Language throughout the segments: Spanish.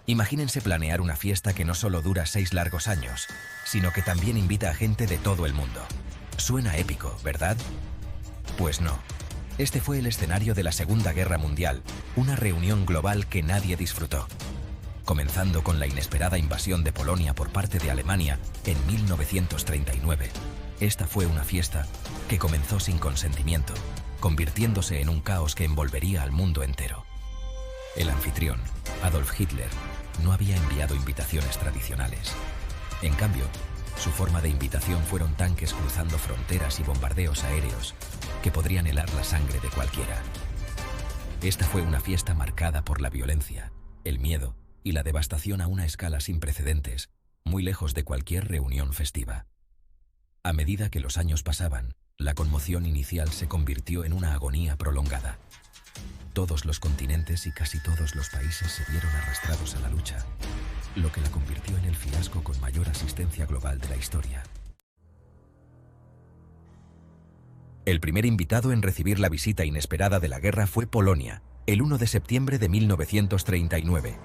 Imagínense planear una fiesta que no solo dura 6 largos años, sino que también invita a gente de todo el mundo. Suena épico, ¿verdad? Pues no. Este fue el escenario de la Segunda Guerra Mundial, una reunión global que nadie disfrutó. Comenzando con la inesperada invasión de Polonia por parte de Alemania en 1939. Esta fue una fiesta que comenzó sin consentimiento, convirtiéndose en un caos que envolvería al mundo entero. El anfitrión, Adolf Hitler, no había enviado invitaciones tradicionales. En cambio, su forma de invitación fueron tanques cruzando fronteras y bombardeos aéreos que podrían helar la sangre de cualquiera. Esta fue una fiesta marcada por la violencia, el miedo y la devastación a una escala sin precedentes, muy lejos de cualquier reunión festiva. A medida que los años pasaban, la conmoción inicial se convirtió en una agonía prolongada. Todos los continentes y casi todos los países se vieron arrastrados a la lucha, lo que la convirtió en el fiasco con mayor asistencia global de la historia. El primer invitado en recibir la visita inesperada de la guerra fue Polonia, el 1 de septiembre de 1939.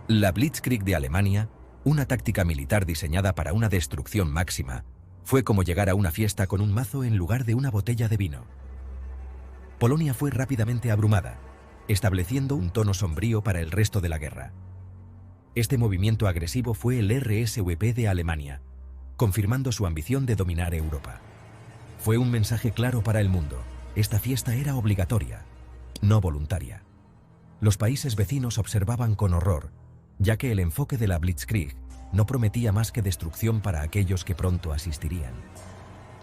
La Blitzkrieg de Alemania, una táctica militar diseñada para una destrucción máxima, fue como llegar a una fiesta con un mazo en lugar de una botella de vino. Polonia fue rápidamente abrumada, estableciendo un tono sombrío para el resto de la guerra. Este movimiento agresivo fue el RSVP de Alemania, confirmando su ambición de dominar Europa. Fue un mensaje claro para el mundo: esta fiesta era obligatoria, no voluntaria. Los países vecinos observaban con horror, ya que el enfoque de la Blitzkrieg no prometía más que destrucción para aquellos que pronto asistirían.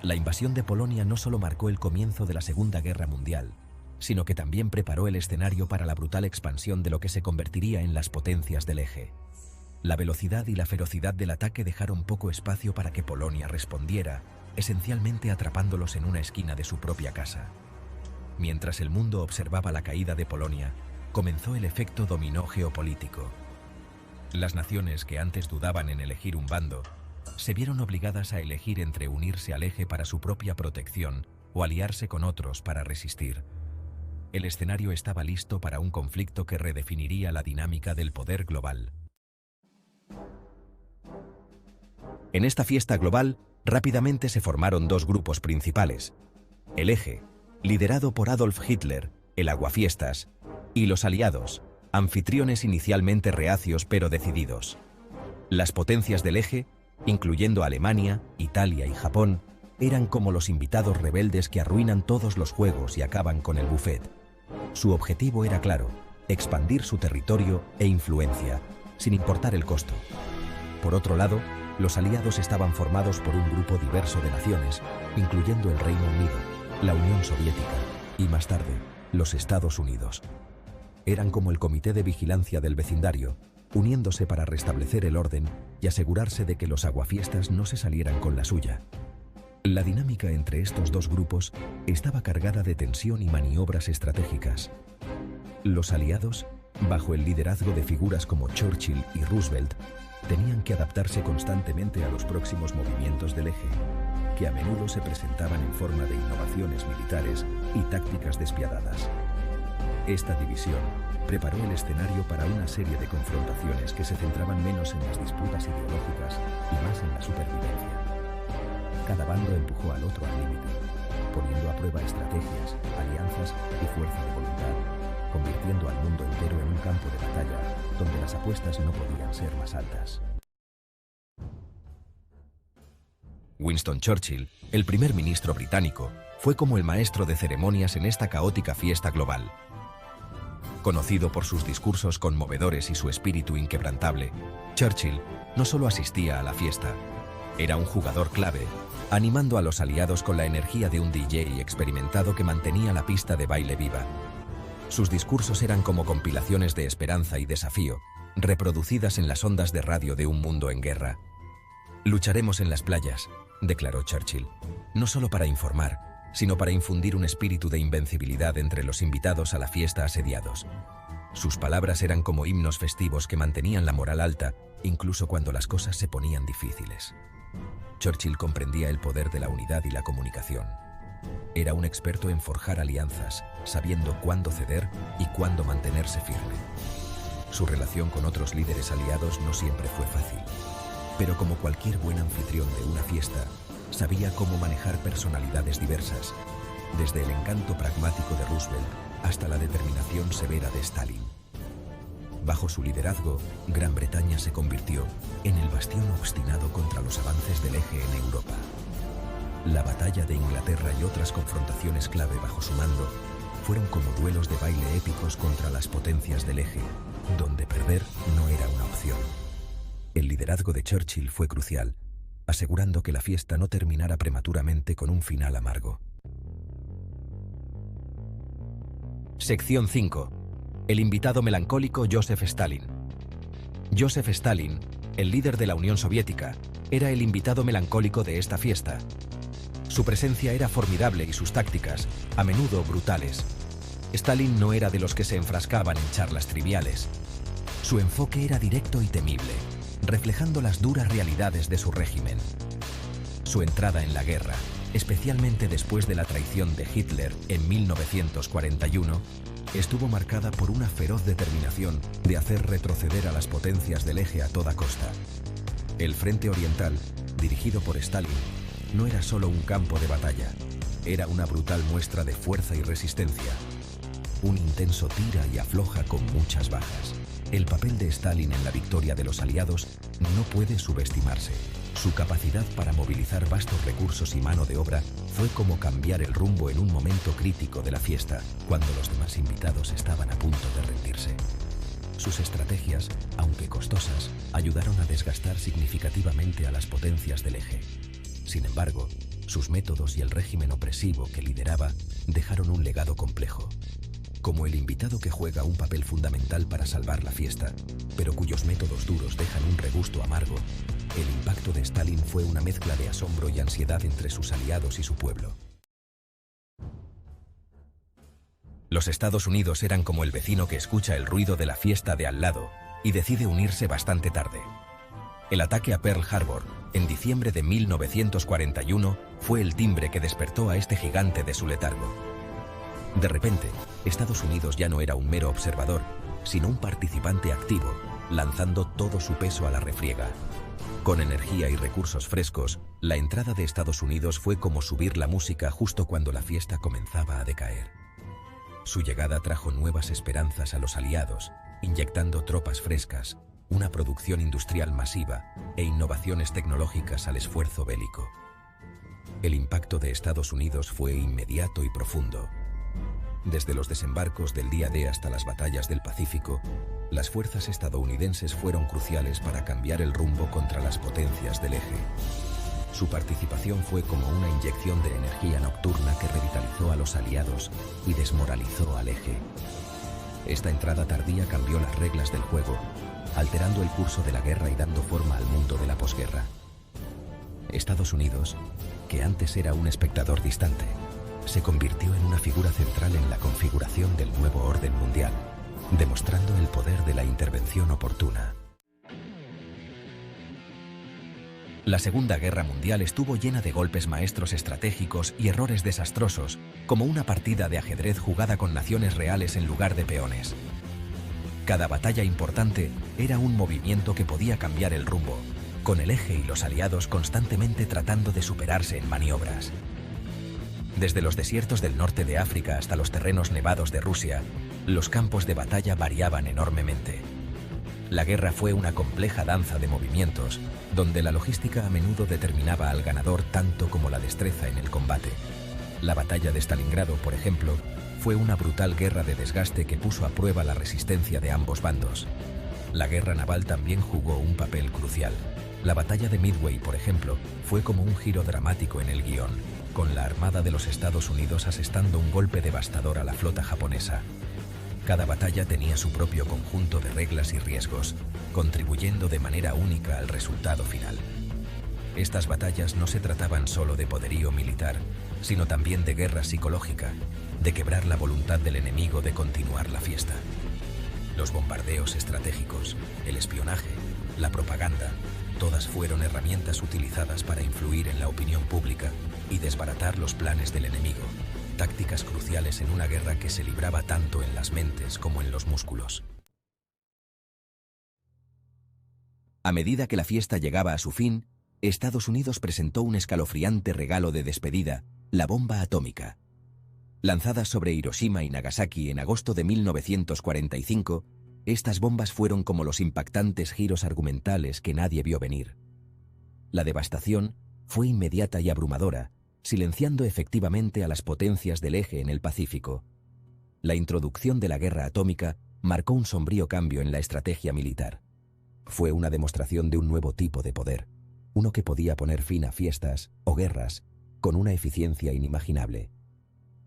La invasión de Polonia no solo marcó el comienzo de la Segunda Guerra Mundial, sino que también preparó el escenario para la brutal expansión de lo que se convertiría en las potencias del eje. La velocidad y la ferocidad del ataque dejaron poco espacio para que Polonia respondiera, esencialmente atrapándolos en una esquina de su propia casa. Mientras el mundo observaba la caída de Polonia, comenzó el efecto dominó geopolítico. Las naciones que antes dudaban en elegir un bando, se vieron obligadas a elegir entre unirse al eje para su propia protección o aliarse con otros para resistir. El escenario estaba listo para un conflicto que redefiniría la dinámica del poder global. En esta fiesta global, rápidamente se formaron dos grupos principales: el eje, liderado por Adolf Hitler, el aguafiestas, y los aliados, anfitriones inicialmente reacios pero decididos. Las potencias del eje, incluyendo Alemania, Italia y Japón, eran como los invitados rebeldes que arruinan todos los juegos y acaban con el buffet. Su objetivo era claro: expandir su territorio e influencia, sin importar el costo. Por otro lado, los aliados estaban formados por un grupo diverso de naciones, incluyendo el Reino Unido, la Unión Soviética y, más tarde, los Estados Unidos. Eran como el comité de vigilancia del vecindario, uniéndose para restablecer el orden y asegurarse de que los aguafiestas no se salieran con la suya. La dinámica entre estos dos grupos estaba cargada de tensión y maniobras estratégicas. Los aliados, bajo el liderazgo de figuras como Churchill y Roosevelt, tenían que adaptarse constantemente a los próximos movimientos del eje, que a menudo se presentaban en forma de innovaciones militares y tácticas despiadadas. Esta división preparó el escenario para una serie de confrontaciones que se centraban menos en las disputas ideológicas y más en la supervivencia. Cada bando empujó al otro al límite, poniendo a prueba estrategias, alianzas y fuerza de voluntad, convirtiendo al mundo entero en un campo de batalla donde las apuestas no podían ser más altas. Winston Churchill, el primer ministro británico, fue como el maestro de ceremonias en esta caótica fiesta global. Conocido por sus discursos conmovedores y su espíritu inquebrantable, Churchill no solo asistía a la fiesta, era un jugador clave, animando a los aliados con la energía de un DJ experimentado que mantenía la pista de baile viva. Sus discursos eran como compilaciones de esperanza y desafío, reproducidas en las ondas de radio de un mundo en guerra. «Lucharemos en las playas», declaró Churchill, no solo para informar, sino para infundir un espíritu de invencibilidad entre los invitados a la fiesta asediados. Sus palabras eran como himnos festivos que mantenían la moral alta, incluso cuando las cosas se ponían difíciles. Churchill comprendía el poder de la unidad y la comunicación. Era un experto en forjar alianzas, sabiendo cuándo ceder y cuándo mantenerse firme. Su relación con otros líderes aliados no siempre fue fácil, pero como cualquier buen anfitrión de una fiesta, sabía cómo manejar personalidades diversas, desde el encanto pragmático de Roosevelt hasta la determinación severa de Stalin. Bajo su liderazgo, Gran Bretaña se convirtió en el bastión obstinado contra los avances del eje en Europa. La batalla de Inglaterra y otras confrontaciones clave bajo su mando fueron como duelos de baile épicos contra las potencias del eje, donde perder no era una opción. El liderazgo de Churchill fue crucial, asegurando que la fiesta no terminara prematuramente con un final amargo. Sección 5. El invitado melancólico Joseph Stalin. Joseph Stalin, el líder de la Unión Soviética, era el invitado melancólico de esta fiesta. Su presencia era formidable y sus tácticas, a menudo brutales. Stalin no era de los que se enfrascaban en charlas triviales. Su enfoque era directo y temible, reflejando las duras realidades de su régimen. Su entrada en la guerra, especialmente después de la traición de Hitler en 1941, estuvo marcada por una feroz determinación de hacer retroceder a las potencias del eje a toda costa. El Frente Oriental, dirigido por Stalin, no era solo un campo de batalla, era una brutal muestra de fuerza y resistencia. Un intenso tira y afloja con muchas bajas. El papel de Stalin en la victoria de los aliados no puede subestimarse. Su capacidad para movilizar vastos recursos y mano de obra fue como cambiar el rumbo en un momento crítico de la fiesta, cuando los demás invitados estaban a punto de rendirse. Sus estrategias, aunque costosas, ayudaron a desgastar significativamente a las potencias del eje. Sin embargo, sus métodos y el régimen opresivo que lideraba dejaron un legado complejo. Como el invitado que juega un papel fundamental para salvar la fiesta, pero cuyos métodos duros dejan un regusto amargo, el impacto de Stalin fue una mezcla de asombro y ansiedad entre sus aliados y su pueblo. Los Estados Unidos eran como el vecino que escucha el ruido de la fiesta de al lado y decide unirse bastante tarde. El ataque a Pearl Harbor, en diciembre de 1941, fue el timbre que despertó a este gigante de su letargo. De repente, Estados Unidos ya no era un mero observador, sino un participante activo, lanzando todo su peso a la refriega. Con energía y recursos frescos, la entrada de Estados Unidos fue como subir la música justo cuando la fiesta comenzaba a decaer. Su llegada trajo nuevas esperanzas a los aliados, inyectando tropas frescas, una producción industrial masiva e innovaciones tecnológicas al esfuerzo bélico. El impacto de Estados Unidos fue inmediato y profundo. Desde los desembarcos del día D hasta las batallas del Pacífico, las fuerzas estadounidenses fueron cruciales para cambiar el rumbo contra las potencias del eje. Su participación fue como una inyección de energía nocturna que revitalizó a los aliados y desmoralizó al eje. Esta entrada tardía cambió las reglas del juego, alterando el curso de la guerra y dando forma al mundo de la posguerra. Estados Unidos, que antes era un espectador distante, se convirtió en una figura central en la configuración del nuevo orden mundial, demostrando el poder de la intervención oportuna. La Segunda Guerra Mundial estuvo llena de golpes maestros estratégicos y errores desastrosos, como una partida de ajedrez jugada con naciones reales en lugar de peones. Cada batalla importante era un movimiento que podía cambiar el rumbo, con el eje y los aliados constantemente tratando de superarse en maniobras. Desde los desiertos del norte de África hasta los terrenos nevados de Rusia, los campos de batalla variaban enormemente. La guerra fue una compleja danza de movimientos, donde la logística a menudo determinaba al ganador tanto como la destreza en el combate. La batalla de Stalingrado, por ejemplo, fue una brutal guerra de desgaste que puso a prueba la resistencia de ambos bandos. La guerra naval también jugó un papel crucial. La batalla de Midway, por ejemplo, fue como un giro dramático en el guión, con la Armada de los Estados Unidos asestando un golpe devastador a la flota japonesa. Cada batalla tenía su propio conjunto de reglas y riesgos, contribuyendo de manera única al resultado final. Estas batallas no se trataban solo de poderío militar, sino también de guerra psicológica, de quebrar la voluntad del enemigo de continuar la fiesta. Los bombardeos estratégicos, el espionaje, la propaganda, todas fueron herramientas utilizadas para influir en la opinión pública y desbaratar los planes del enemigo, tácticas cruciales en una guerra que se libraba tanto en las mentes como en los músculos. A medida que la fiesta llegaba a su fin, Estados Unidos presentó un escalofriante regalo de despedida, la bomba atómica. Lanzadas sobre Hiroshima y Nagasaki en agosto de 1945, estas bombas fueron como los impactantes giros argumentales que nadie vio venir. La devastación fue inmediata y abrumadora, silenciando efectivamente a las potencias del eje en el Pacífico. La introducción de la guerra atómica marcó un sombrío cambio en la estrategia militar. Fue una demostración de un nuevo tipo de poder, uno que podía poner fin a fiestas o guerras con una eficiencia inimaginable.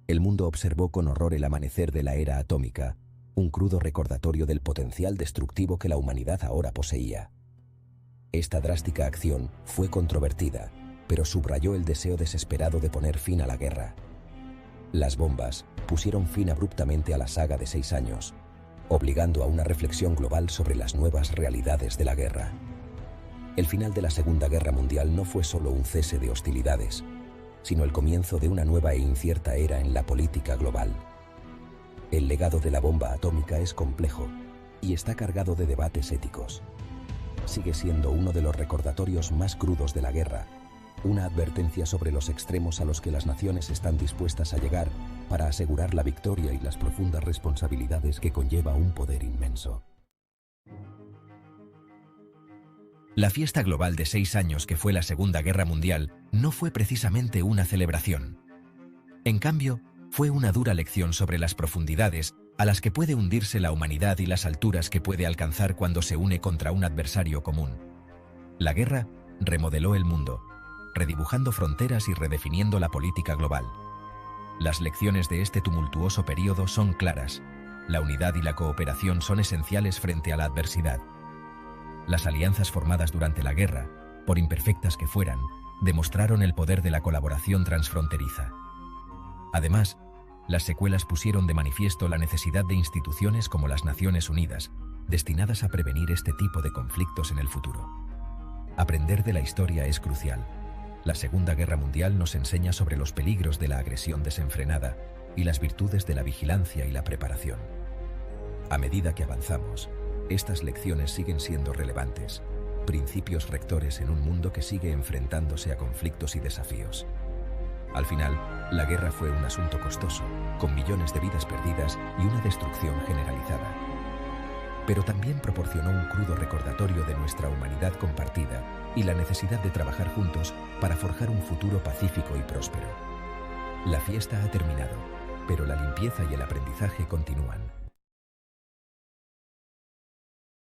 El mundo observó con horror el amanecer de la era atómica, un crudo recordatorio del potencial destructivo que la humanidad ahora poseía. Esta drástica acción fue controvertida, pero subrayó el deseo desesperado de poner fin a la guerra. Las bombas pusieron fin abruptamente a la saga de 6 años, obligando a una reflexión global sobre las nuevas realidades de la guerra. El final de la Segunda Guerra Mundial no fue solo un cese de hostilidades, sino el comienzo de una nueva e incierta era en la política global. El legado de la bomba atómica es complejo y está cargado de debates éticos. Sigue siendo uno de los recordatorios más crudos de la guerra, una advertencia sobre los extremos a los que las naciones están dispuestas a llegar para asegurar la victoria y las profundas responsabilidades que conlleva un poder inmenso. La fiesta global de 6 años que fue la Segunda Guerra Mundial no fue precisamente una celebración. En cambio, fue una dura lección sobre las profundidades a las que puede hundirse la humanidad y las alturas que puede alcanzar cuando se une contra un adversario común. La guerra remodeló el mundo, redibujando fronteras y redefiniendo la política global. Las lecciones de este tumultuoso periodo son claras. La unidad y la cooperación son esenciales frente a la adversidad. Las alianzas formadas durante la guerra, por imperfectas que fueran, demostraron el poder de la colaboración transfronteriza. Además, las secuelas pusieron de manifiesto la necesidad de instituciones como las Naciones Unidas, destinadas a prevenir este tipo de conflictos en el futuro. Aprender de la historia es crucial. La Segunda Guerra Mundial nos enseña sobre los peligros de la agresión desenfrenada y las virtudes de la vigilancia y la preparación. A medida que avanzamos, estas lecciones siguen siendo relevantes, principios rectores en un mundo que sigue enfrentándose a conflictos y desafíos. Al final, la guerra fue un asunto costoso, con millones de vidas perdidas y una destrucción generalizada. Pero también proporcionó un crudo recordatorio de nuestra humanidad compartida y la necesidad de trabajar juntos para forjar un futuro pacífico y próspero. La fiesta ha terminado, pero la limpieza y el aprendizaje continúan.